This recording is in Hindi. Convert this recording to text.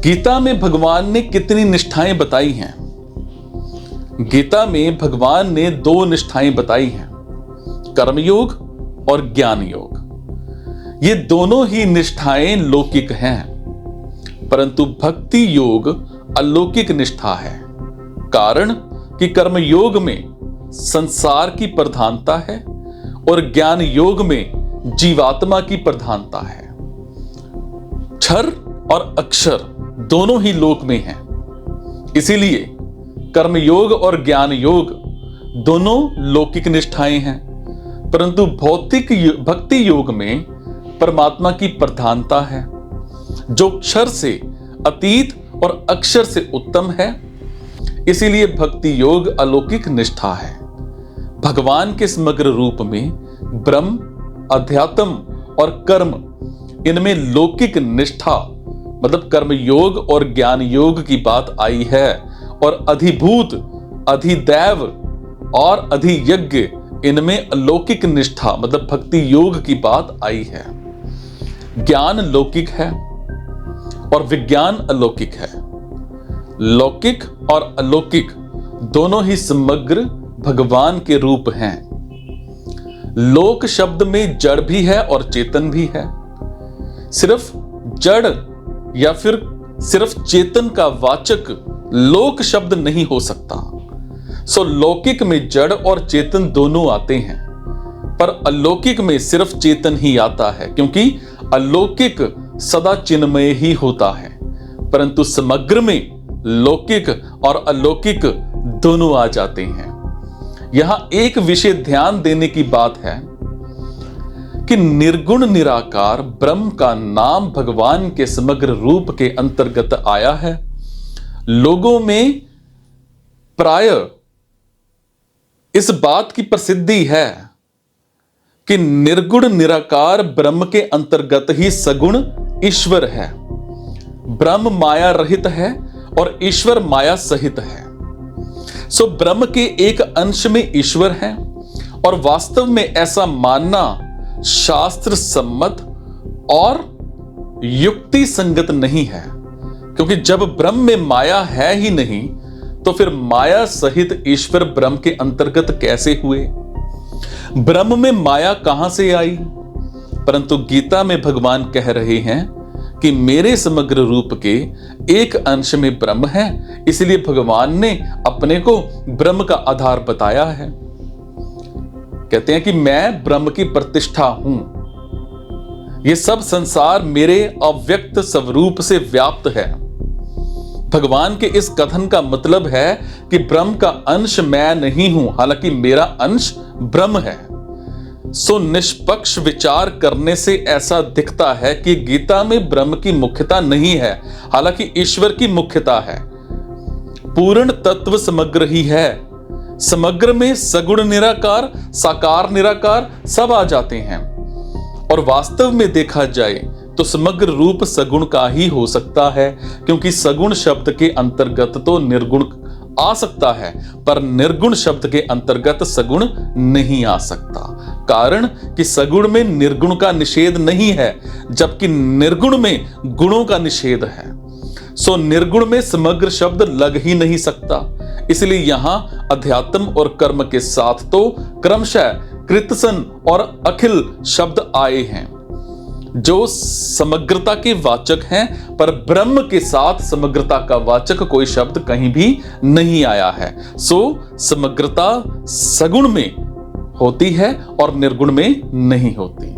गीता में भगवान ने कितनी निष्ठाएं बताई हैं? गीता में भगवान ने 2 निष्ठाएं बताई हैं, कर्मयोग और ज्ञान योग। ये दोनों ही निष्ठाएं लौकिक हैं, परंतु भक्ति योग अलौकिक निष्ठा है। कारण कि कर्मयोग में संसार की प्रधानता है और ज्ञान योग में जीवात्मा की प्रधानता है। क्षर और अक्षर दोनों ही लोक में हैं, इसीलिए कर्मयोग और ज्ञान योग दोनों लौकिक निष्ठाएं हैं, परंतु भौतिक भक्ति योग में परमात्मा की प्रधानता है, जो क्षर से अतीत और अक्षर से उत्तम है। इसीलिए भक्ति योग अलौकिक निष्ठा है। भगवान के समग्र रूप में ब्रह्म, अध्यात्म और कर्म, इनमें लौकिक निष्ठा मतलब कर्म योग और ज्ञान योग की बात आई है, और अधिभूत, अधिदैव और अधियज्ञ, इनमें अलौकिक निष्ठा मतलब भक्ति योग की बात आई है। ज्ञान लौकिक है और विज्ञान अलौकिक है। लौकिक और अलौकिक दोनों ही समग्र भगवान के रूप हैं। लोक शब्द में जड़ भी है और चेतन भी है। सिर्फ जड़ या फिर सिर्फ चेतन का वाचक लोक शब्द नहीं हो सकता। सो लौकिक में जड़ और चेतन दोनों आते हैं, पर अलौकिक में सिर्फ चेतन ही आता है, क्योंकि अलौकिक सदा चिन्मय ही होता है। परंतु समग्र में लौकिक और अलौकिक दोनों आ जाते हैं। यहां एक विषय ध्यान देने की बात है कि निर्गुण निराकार ब्रह्म का नाम भगवान के समग्र रूप के अंतर्गत आया है। लोगों में प्राय इस बात की प्रसिद्धि है कि निर्गुण निराकार ब्रह्म के अंतर्गत ही सगुण ईश्वर है। ब्रह्म माया रहित है और ईश्वर माया सहित है। सो ब्रह्म के एक अंश में ईश्वर है, और वास्तव में ऐसा मानना शास्त्र सम्मत और युक्ति संगत नहीं है, क्योंकि जब ब्रह्म में माया है ही नहीं, तो फिर माया सहित ईश्वर ब्रह्म के अंतर्गत कैसे हुए? ब्रह्म में माया कहां से आई? परंतु गीता में भगवान कह रहे हैं कि मेरे समग्र रूप के एक अंश में ब्रह्म है, इसलिए भगवान ने अपने को ब्रह्म का आधार बताया है। कहते हैं कि मैं ब्रह्म की प्रतिष्ठा हूं। यह सब संसार मेरे अव्यक्त स्वरूप से व्याप्त है। भगवान के इस कथन का मतलब है कि ब्रह्म का अंश मैं नहीं हूं, हालांकि मेरा अंश ब्रह्म है। सो निष्पक्ष विचार करने से ऐसा दिखता है कि गीता में ब्रह्म की मुख्यता नहीं है, हालांकि ईश्वर की मुख्यता है। पूर्ण तत्व समग्र ही है। समग्र में सगुण निराकार, साकार निराकार सब आ जाते हैं, और वास्तव में देखा जाए तो समग्र रूप सगुण का ही हो सकता है, क्योंकि सगुण शब्द के अंतर्गत तो निर्गुण आ सकता है, पर निर्गुण शब्द के अंतर्गत सगुण नहीं आ सकता। कारण कि सगुण में निर्गुण का निषेध नहीं है, जबकि निर्गुण में गुणों का निषेध है। सो निर्गुण में समग्र शब्द लग ही नहीं सकता। इसलिए यहां अध्यात्म और कर्म के साथ तो क्रमशः कृतसन और अखिल शब्द आए हैं, जो समग्रता के वाचक हैं, पर ब्रह्म के साथ समग्रता का वाचक कोई शब्द कहीं भी नहीं आया है। सो समग्रता सगुण में होती है और निर्गुण में नहीं होती।